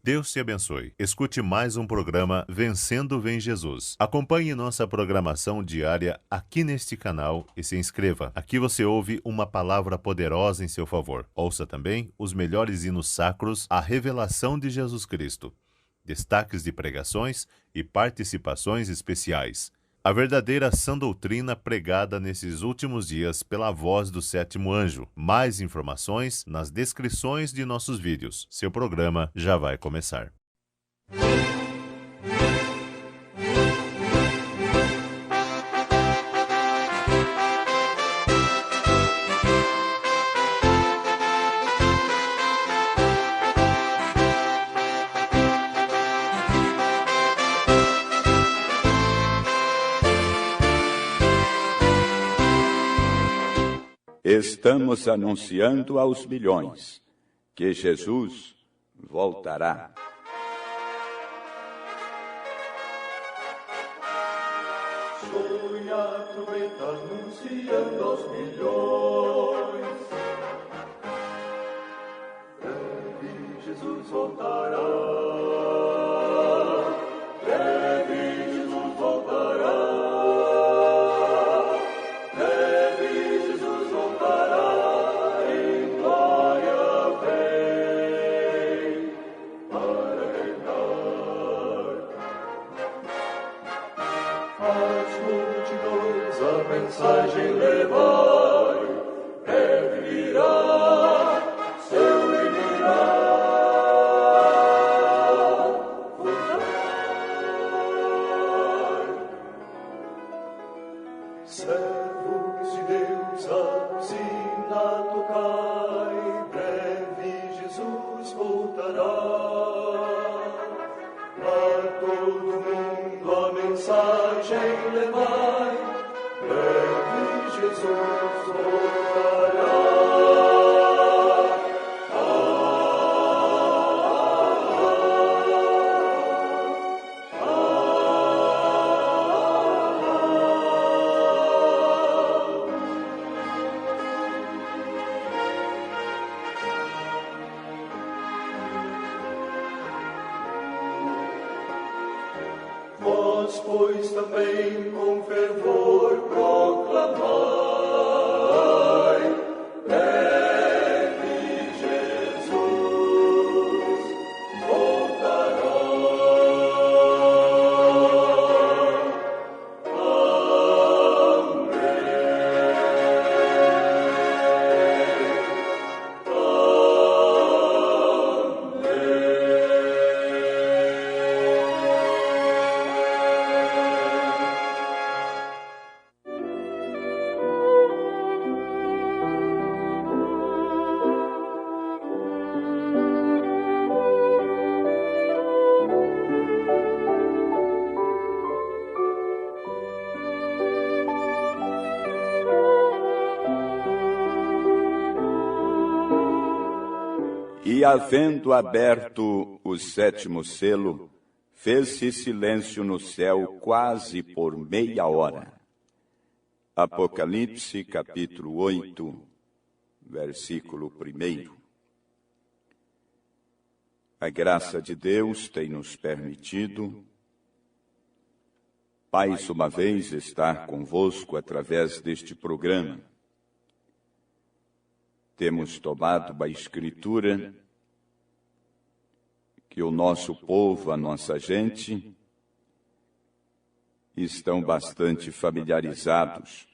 Deus te abençoe. Escute mais um programa Vencendo Vem Jesus. Acompanhe nossa programação diária aqui neste canal e se inscreva. Aqui você ouve uma palavra poderosa em seu favor. Ouça também os melhores hinos sacros, a revelação de Jesus Cristo, destaques de pregações e participações especiais. A verdadeira sã doutrina pregada nesses últimos dias pela voz do sétimo anjo. Mais informações nas descrições de nossos vídeos. Seu programa já vai começar. Estamos anunciando aos milhões que Jesus voltará. Soe a trombeta anunciando aos milhões. Breve Jesus voltará. Breve Jesus voltará. Mensagem levai, breve virá, seu virá, voltar. Servos de Deus, a sina tocai, breve Jesus voltará. A todo mundo a mensagem levai, breve Jesus voltará. Vós, pois, também com fervor proclamai, breve Jesus voltará. E, havendo aberto o sétimo selo, fez-se silêncio no céu quase por meia hora. Apocalipse, capítulo 8, versículo 1. A graça de Deus tem nos permitido, mais uma vez, estar convosco através deste programa. Temos tomado uma escritura que o nosso povo, a nossa gente, estão bastante familiarizados.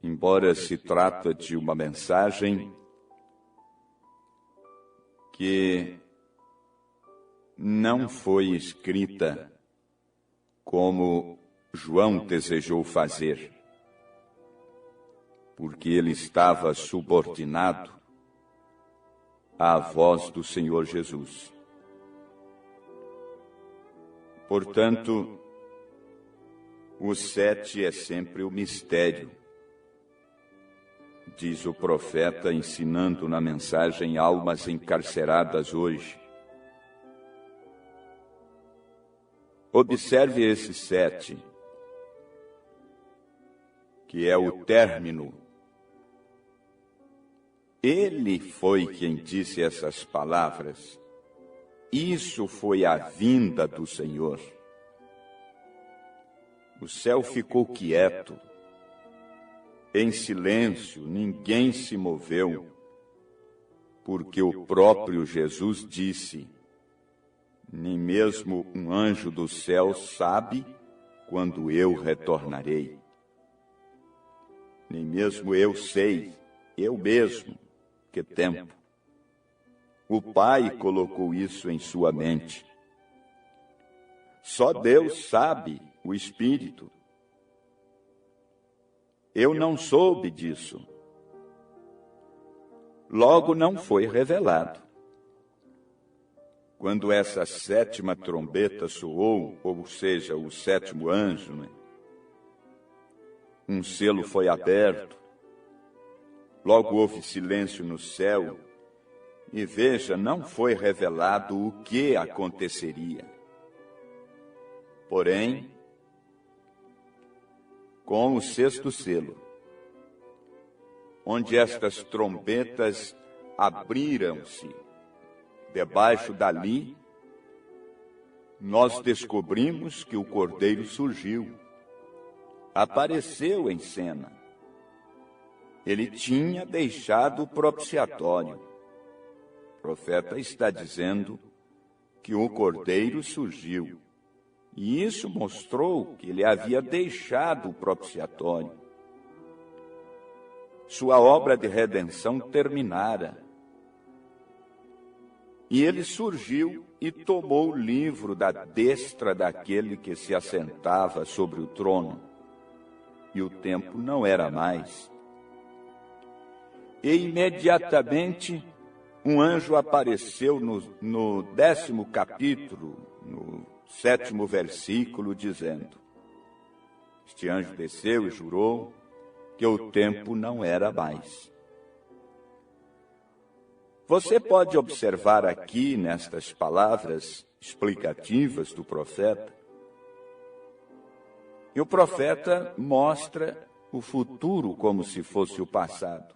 Embora se trata de uma mensagem que não foi escrita como João desejou fazer, porque ele estava subordinado à voz do Senhor Jesus. Portanto, o 7 é sempre o mistério, diz o profeta, ensinando na mensagem almas encarceradas hoje. Observe esse 7, que é o término. Ele foi quem disse essas palavras Isso foi a vinda do Senhor. O céu ficou quieto. Em silêncio, ninguém se moveu, porque o próprio Jesus disse: nem mesmo um anjo do céu sabe quando eu retornarei. Nem mesmo eu sei, eu mesmo, que tempo. O Pai colocou isso em sua mente. Só Deus sabe o Espírito. Eu não soube disso. Logo não foi revelado. Quando essa sétima trombeta soou, ou seja, o sétimo anjo, um selo foi aberto. Logo houve silêncio no céu. E veja, não foi revelado o que aconteceria. Porém, com o sexto selo, onde estas trombetas abriram-se debaixo dali, nós descobrimos que o Cordeiro surgiu, apareceu em cena. Ele tinha deixado o propiciatório. O profeta está dizendo que o Cordeiro surgiu. E isso mostrou que ele havia deixado o propiciatório. Sua obra de redenção terminara. E ele surgiu e tomou o livro da destra daquele que se assentava sobre o trono. E o tempo não era mais. E imediatamente um anjo apareceu no 10º capítulo, no 7º versículo, dizendo: este anjo desceu e jurou que o tempo não era mais. Você pode observar aqui, nestas palavras explicativas do profeta, e o profeta mostra o futuro como se fosse o passado.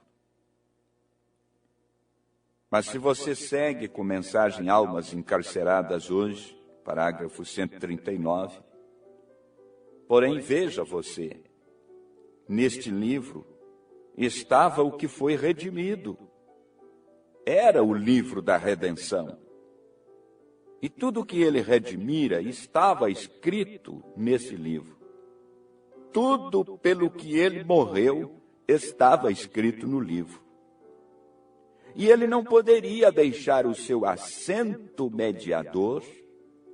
Mas se você segue com mensagem Almas Encarceradas hoje, parágrafo 139, porém veja você, neste livro estava o que foi redimido. Era o livro da redenção. E tudo o que ele redimira estava escrito nesse livro. Tudo pelo que ele morreu estava escrito no livro. E ele não poderia deixar o seu assento mediador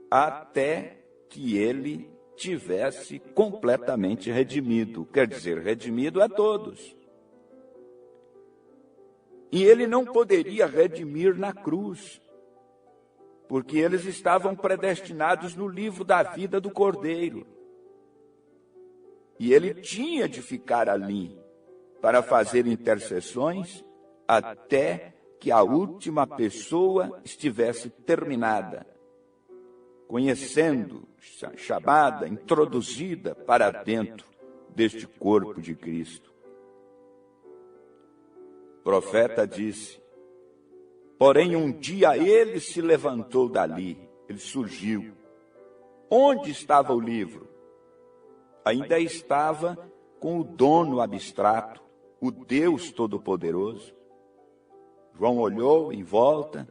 até que ele tivesse completamente redimido. Quer dizer, redimido a todos. E ele não poderia redimir na cruz, porque eles estavam predestinados no livro da vida do Cordeiro. E ele tinha de ficar ali para fazer intercessões até que a última pessoa estivesse terminada, conhecendo, chamada, introduzida para dentro deste corpo de Cristo. O profeta disse: porém um dia ele se levantou dali, ele surgiu. Onde estava o livro? Ainda estava com o dono abstrato, o Deus Todo-Poderoso. João olhou em volta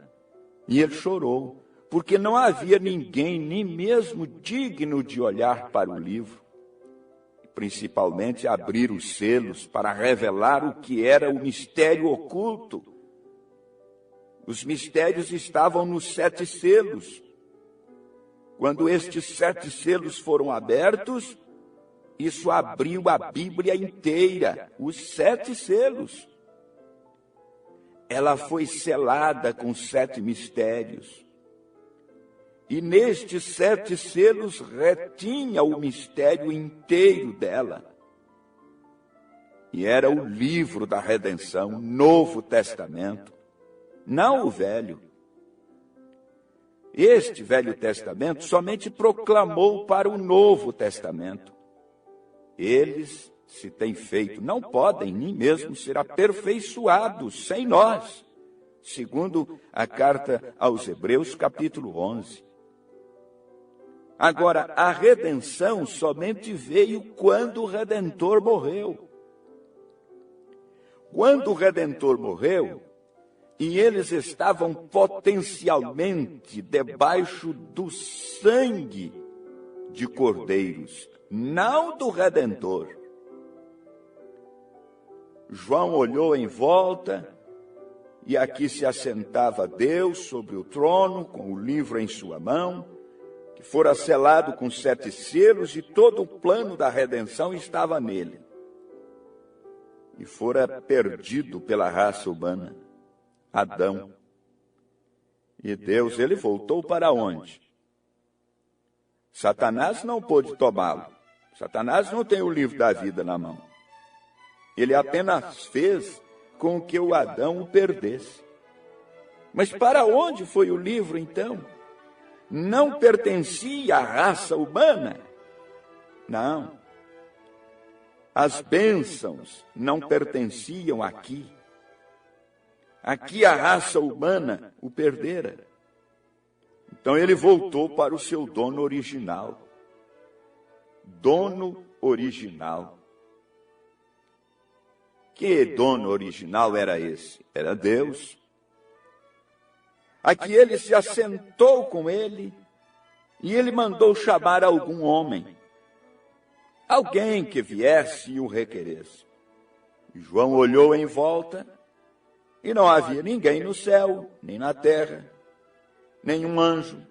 e ele chorou, porque não havia ninguém, nem mesmo digno de olhar para o livro, principalmente abrir os selos para revelar o que era o mistério oculto. Os mistérios estavam nos 7 selos. Quando estes 7 selos foram abertos, isso abriu a Bíblia inteira, os 7 selos. Ela foi selada com 7 mistérios. E nestes 7 selos retinha o mistério inteiro dela. E era o livro da redenção, o Novo Testamento, não o Velho. Este Velho Testamento somente proclamou para o Novo Testamento. Eles se têm feito, não podem nem mesmo ser aperfeiçoados sem nós, segundo a carta aos Hebreus, capítulo 11. Agora, a redenção somente veio quando o Redentor morreu. Quando o Redentor morreu, e eles estavam potencialmente debaixo do sangue de cordeiros, não do Redentor. João olhou em volta, e aqui se assentava Deus sobre o trono, com o livro em sua mão, que fora selado com 7 selos, e todo o plano da redenção estava nele. E fora perdido pela raça humana, Adão. E Deus, ele voltou para onde? Satanás não pôde tomá-lo. Satanás não tem o livro da vida na mão. Ele apenas fez com que o Adão o perdesse. Mas para onde foi o livro, então? Não pertencia à raça humana? Não. As bênçãos não pertenciam aqui. Aqui a raça humana o perdera. Então ele voltou para o seu dono original. Dono original. Que dono original era esse? Era Deus. Aqui ele se assentou com ele e ele mandou chamar algum homem. Alguém que viesse e o requeresse. E João olhou em volta e não havia ninguém no céu, nem na terra, nenhum anjo,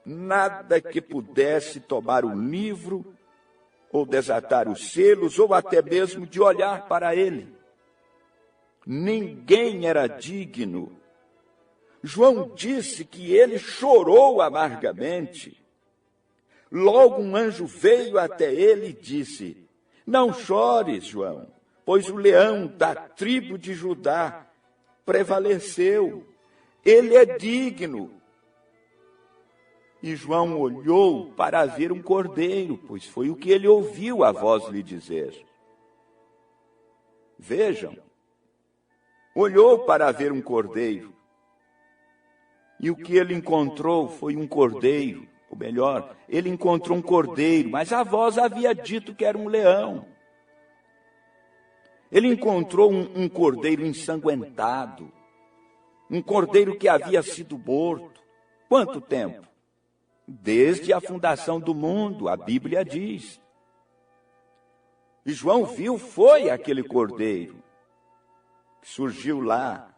nada que pudesse tomar o livro ou desatar os selos ou até mesmo de olhar para ele. Ninguém era digno. João disse que ele chorou amargamente. Logo um anjo veio até ele e disse: não chores, João, pois o leão da tribo de Judá prevaleceu. Ele é digno. E João olhou para ver um cordeiro, pois foi o que ele ouviu a voz lhe dizer. Vejam, olhou para ver um cordeiro. E o que ele encontrou foi um cordeiro. Ou melhor, ele encontrou um cordeiro, mas a voz havia dito que era um leão. Ele encontrou um cordeiro ensanguentado, um cordeiro que havia sido morto. Quanto tempo? Desde a fundação do mundo, a Bíblia diz. E João viu, foi aquele cordeiro que surgiu lá,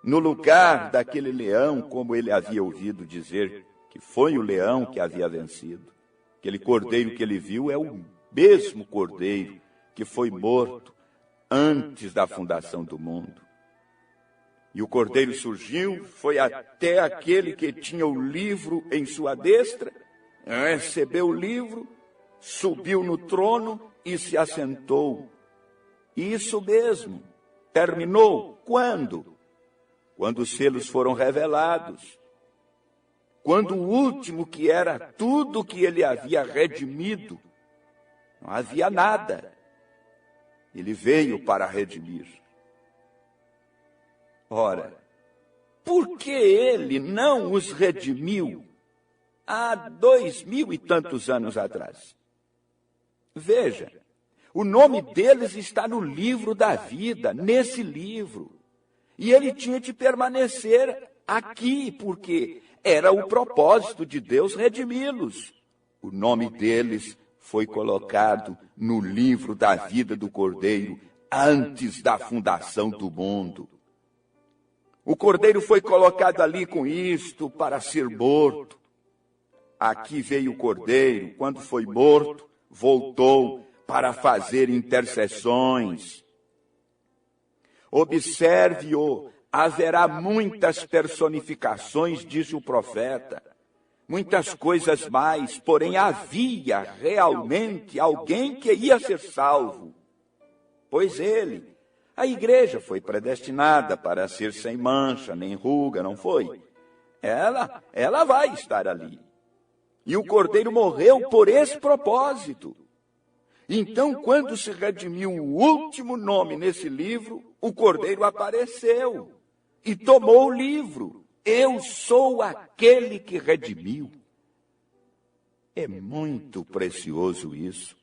no lugar daquele leão, como ele havia ouvido dizer, que foi o leão que havia vencido. Aquele cordeiro que ele viu é o mesmo cordeiro que foi morto antes da fundação do mundo. E o cordeiro surgiu, foi até aquele que tinha o livro em sua destra, recebeu o livro, subiu no trono e se assentou. Isso mesmo, terminou. Quando? Quando os selos foram revelados. Quando o último, que era tudo que ele havia redimido, não havia nada. Ele veio para redimir. Ora, por que ele não os redimiu há 2000 e tantos anos atrás? Veja, o nome deles está no livro da vida, nesse livro. E ele tinha de permanecer aqui, porque era o propósito de Deus redimi-los. O nome deles foi colocado no livro da vida do Cordeiro antes da fundação do mundo. O Cordeiro foi colocado ali com isto para ser morto. Aqui veio o Cordeiro, quando foi morto, voltou para fazer intercessões. Observe-o, haverá muitas personificações, diz o profeta, muitas coisas mais, porém havia realmente alguém que ia ser salvo. Pois ele, a igreja foi predestinada para ser sem mancha, nem ruga, não foi? Ela vai estar ali. E o Cordeiro morreu por esse propósito. Então, quando se redimiu o último nome nesse livro, o Cordeiro apareceu. e tomou o livro. Eu sou aquele que redimiu. É muito precioso isso.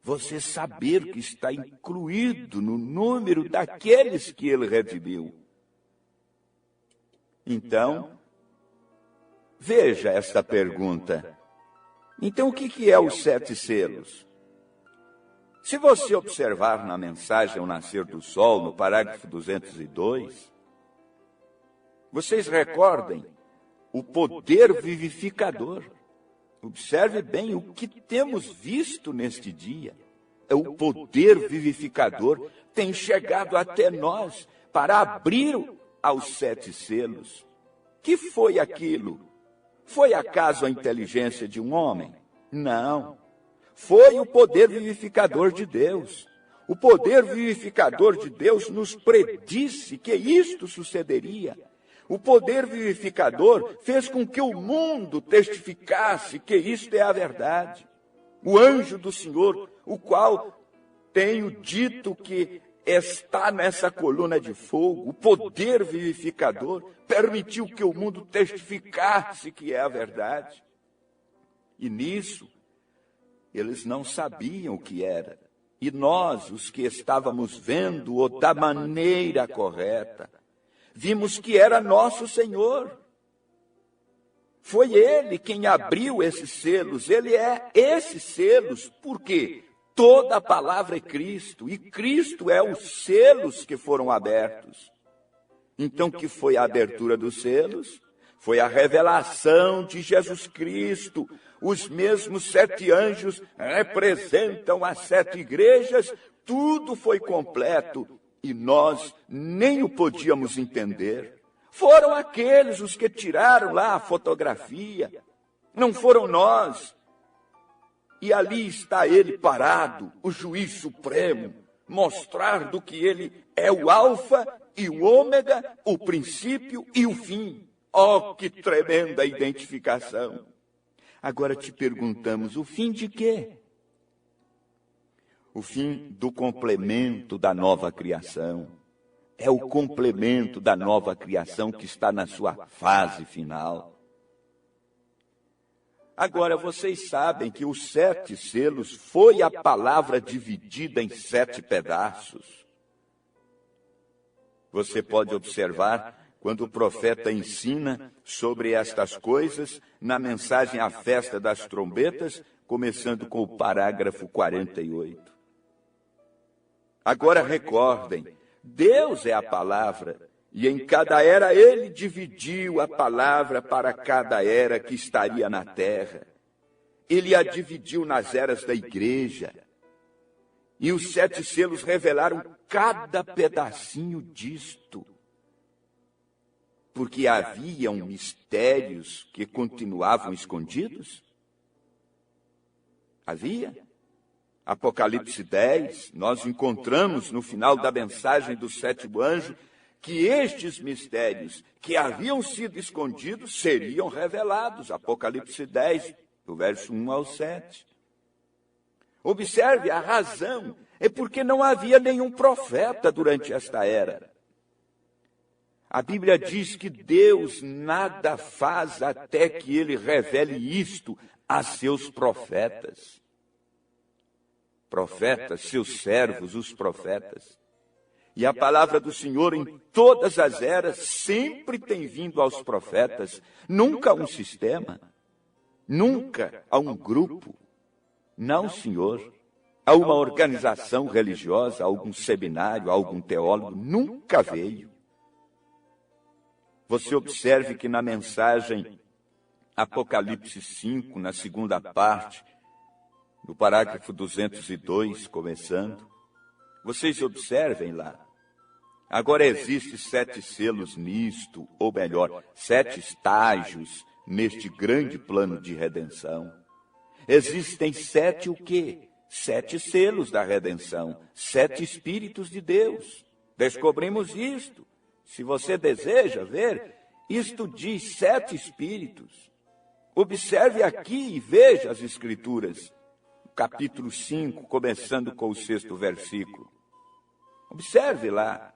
Você saber que está incluído no número daqueles que ele redimiu. Então, veja esta pergunta. Então, o que é os 7 selos? Se você observar na mensagem ao nascer do sol, no parágrafo 202, vocês recordem o poder vivificador. Observe bem o que temos visto neste dia. O poder vivificador tem chegado até nós para abrir aos 7 selos. Que foi aquilo? Foi acaso a inteligência de um homem? Não. Foi o poder vivificador de Deus. O poder vivificador de Deus nos predisse que isto sucederia. O poder vivificador fez com que o mundo testificasse que isto é a verdade. O anjo do Senhor, o qual tenho dito que está nessa coluna de fogo, o poder vivificador, permitiu que o mundo testificasse que é a verdade. E nisso, eles não sabiam o que era. E nós, os que estávamos vendo-o da maneira correta, vimos que era nosso Senhor. Foi Ele quem abriu esses selos. Ele é esses selos. Por quê? Toda a palavra é Cristo. E Cristo é os selos que foram abertos. Então, que foi a abertura dos selos? Foi a revelação de Jesus Cristo. Os mesmos 7 anjos representam as 7 igrejas. Tudo foi completo. E nós nem o podíamos entender. Foram aqueles os que tiraram lá a fotografia. Não foram nós. E ali está ele parado, o juiz supremo, mostrar do que ele é o alfa e o ômega, o princípio e o fim. Oh, que tremenda identificação! Agora te perguntamos, o fim de quê? O fim do complemento da nova criação. É o complemento da nova criação que está na sua fase final. Agora, vocês sabem que os 7 selos foi a palavra dividida em 7 pedaços. Você pode observar quando o profeta ensina sobre estas coisas na mensagem à festa das trombetas, começando com o parágrafo 48. Agora recordem, Deus é a palavra, e em cada era ele dividiu a palavra para cada era que estaria na terra. Ele a dividiu nas eras da igreja. E os 7 selos revelaram cada pedacinho disto. Porque haviam mistérios que continuavam escondidos? Havia. Apocalipse 10, nós encontramos no final da mensagem do 7º anjo que estes mistérios que haviam sido escondidos seriam revelados. Apocalipse 10, do verso 1 ao 7. Observe, a razão é porque não havia nenhum profeta durante esta era. A Bíblia diz que Deus nada faz até que ele revele isto a seus profetas. Profetas, seus servos, os profetas. E a palavra do Senhor em todas as eras sempre tem vindo aos profetas, nunca a um sistema, nunca a um grupo. Não, Senhor, a uma organização religiosa, a algum seminário, a algum teólogo, nunca veio. Você observe que na mensagem Apocalipse 5, na segunda parte, no parágrafo 202, começando, vocês observem lá. Agora existem 7 selos nisto, ou melhor, 7 estágios neste grande plano de redenção. Existem 7 o quê? 7 selos da redenção, 7 Espíritos de Deus. Descobrimos isto. Se você deseja ver, isto diz 7 Espíritos. Observe aqui e veja as Escrituras. Capítulo 5, começando com o 6º versículo. Observe lá.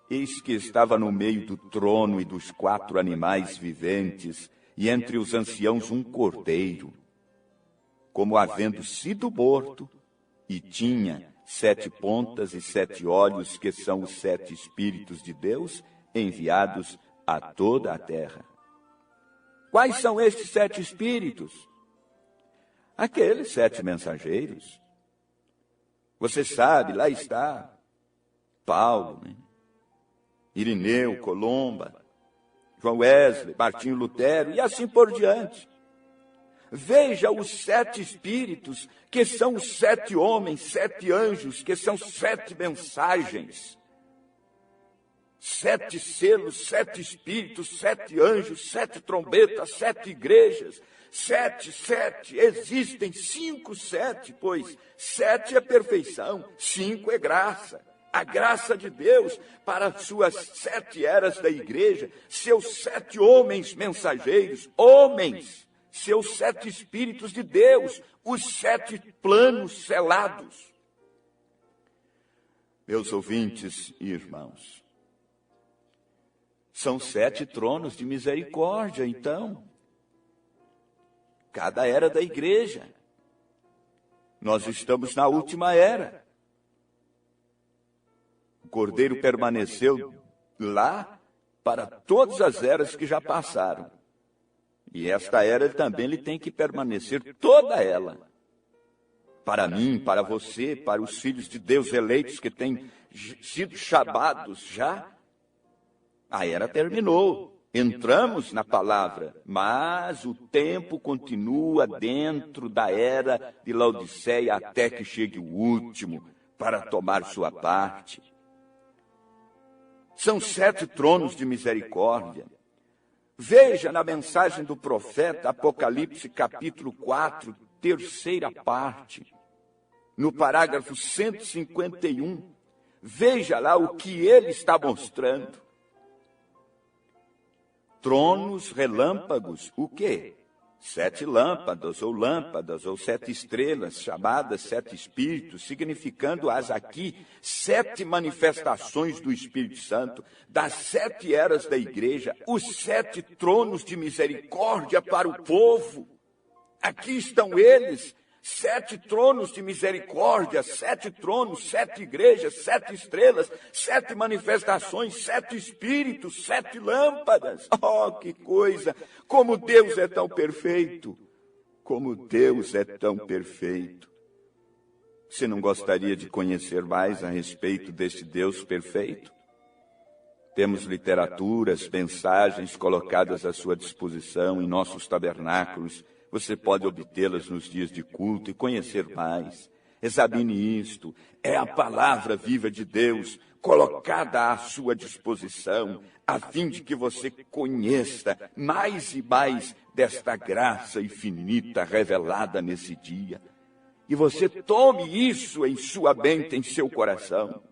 Eis que estava no meio do trono e dos 4 animais viventes, e entre os anciãos um cordeiro, como havendo sido morto, e tinha 7 pontas e 7 olhos, que são os 7 Espíritos de Deus, enviados a toda a terra. Quais são estes 7 Espíritos? Aqueles 7 mensageiros. Você sabe, lá está Paulo, né? Irineu, Colomba, João Wesley, Martinho Lutero e assim por diante. Veja os 7 Espíritos, que são os 7 homens, 7 anjos, que são 7 mensagens. 7 selos, 7 Espíritos, 7 anjos, 7 trombetas, 7 igrejas. 7, 7, existem 5, 7, pois 7 é perfeição, 5 é graça. A graça de Deus para as suas 7 eras da igreja, seus 7 homens mensageiros, homens, seus 7 Espíritos de Deus, os 7 planos selados. Meus ouvintes e irmãos, são 7 tronos de misericórdia, então, cada era da igreja. Nós estamos na última era. O Cordeiro permaneceu lá para todas as eras que já passaram. E esta era também ele tem que permanecer toda ela. Para mim, para você, para os filhos de Deus eleitos que têm sido chamados já, a era terminou. Entramos na palavra, mas o tempo continua dentro da era de Laodiceia até que chegue o último para tomar sua parte. São 7 tronos de misericórdia. Veja na mensagem do profeta, Apocalipse capítulo 4, terceira parte, no parágrafo 151. Veja lá o que ele está mostrando. Tronos, relâmpagos, o quê? 7 lâmpadas, ou 7 estrelas, chamadas 7 espíritos, significando-as aqui 7 manifestações do Espírito Santo, das 7 eras da igreja, os 7 tronos de misericórdia para o povo. Aqui estão eles, 7 tronos de misericórdia, 7 tronos, 7 igrejas, 7 estrelas, 7 manifestações, 7 espíritos, 7 lâmpadas. Oh, que coisa! Como Deus é tão perfeito! Como Deus é tão perfeito! Você não gostaria de conhecer mais a respeito desse Deus perfeito? Temos literaturas, mensagens colocadas à sua disposição em nossos tabernáculos. Você pode obtê-las nos dias de culto e conhecer mais. Examine isto. É a palavra viva de Deus colocada à sua disposição, a fim de que você conheça mais e mais desta graça infinita revelada nesse dia. E você tome isso em sua mente, em seu coração.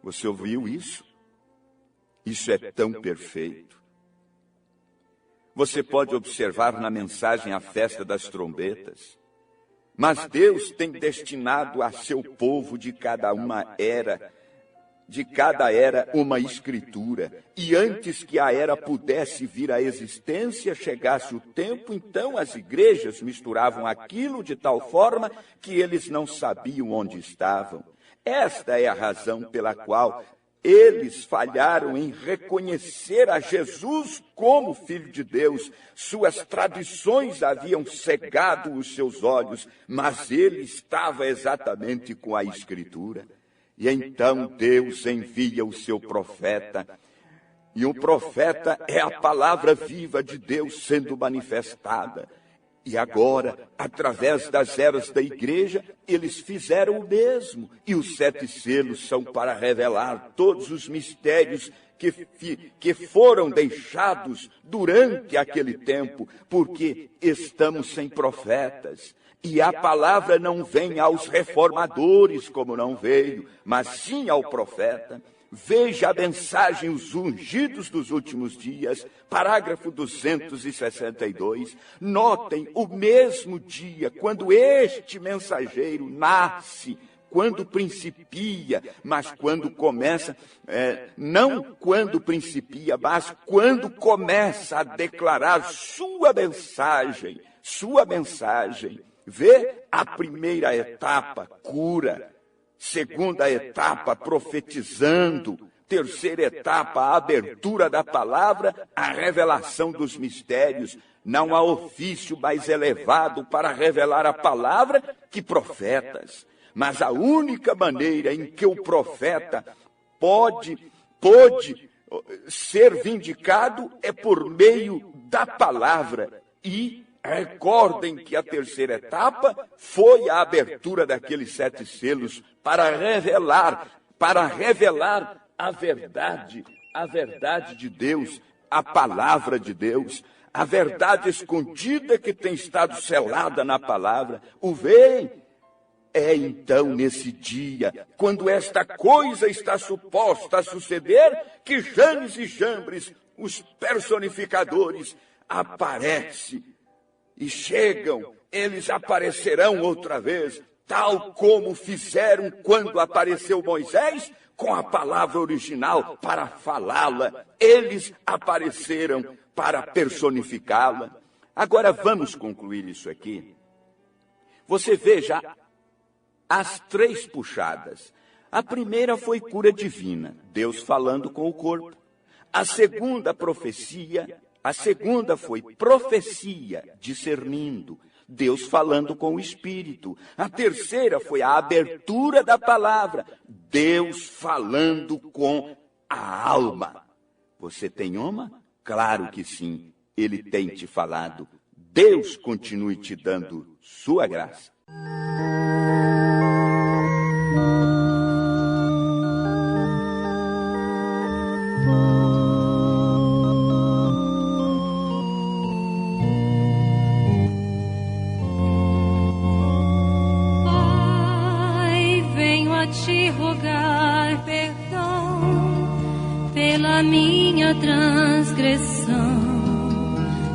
Você ouviu isso? Isso é tão perfeito. Você pode observar na mensagem a festa das trombetas. Mas Deus tem destinado a seu povo de cada era uma escritura. E antes que a era pudesse vir à existência, chegasse o tempo, então as igrejas misturavam aquilo de tal forma que eles não sabiam onde estavam. Esta é a razão pela qual eles falharam em reconhecer a Jesus como Filho de Deus. Suas tradições haviam cegado os seus olhos, mas ele estava exatamente com a Escritura. E então Deus envia o seu profeta. E o profeta é a palavra viva de Deus sendo manifestada. E agora, através das eras da igreja, eles fizeram o mesmo. E os 7 selos são para revelar todos os mistérios que foram deixados durante aquele tempo, porque estamos sem profetas. E a palavra não vem aos reformadores, como não veio, mas sim ao profeta. Veja a mensagem, os ungidos dos últimos dias, parágrafo 262. Notem, o mesmo dia, quando este mensageiro nasce, quando principia, mas quando começa, não quando principia, mas quando começa a declarar sua mensagem. Vê a primeira etapa, cura. Segunda etapa, profetizando. Terceira etapa, a abertura da palavra, a revelação dos mistérios. Não há ofício mais elevado para revelar a palavra que profetas. Mas a única maneira em que o profeta pôde ser vindicado é por meio da palavra. E recordem que a terceira etapa foi a abertura daqueles 7 selos para revelar a verdade de Deus, a palavra de Deus, a verdade escondida que tem estado selada na palavra. O veem? É então nesse dia, quando esta coisa está suposta a suceder, que Janes e Jambres, os personificadores, aparecem e chegam. Eles aparecerão outra vez, tal como fizeram quando apareceu Moisés, com a palavra original para falá-la. Eles apareceram para personificá-la. Agora vamos concluir isso aqui. Você veja as 3 puxadas. A primeira foi cura divina, Deus falando com o corpo. A segunda foi profecia, discernindo, Deus falando com o Espírito. A terceira foi a abertura da palavra, Deus falando com a alma. Você tem uma? Claro que sim, Ele tem te falado. Deus continue te dando sua graça. Minha transgressão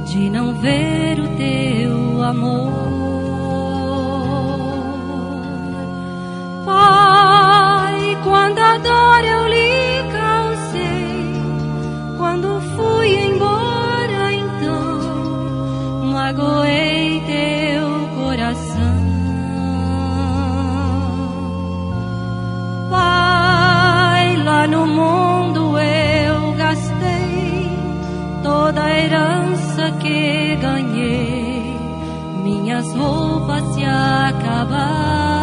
de não ver o teu amor, Pai, quando a dor eu lhe causei, quando fui embora então, magoei teu coração, Pai, lá no mundo toda a herança que ganhei, minhas roupas se acabaram.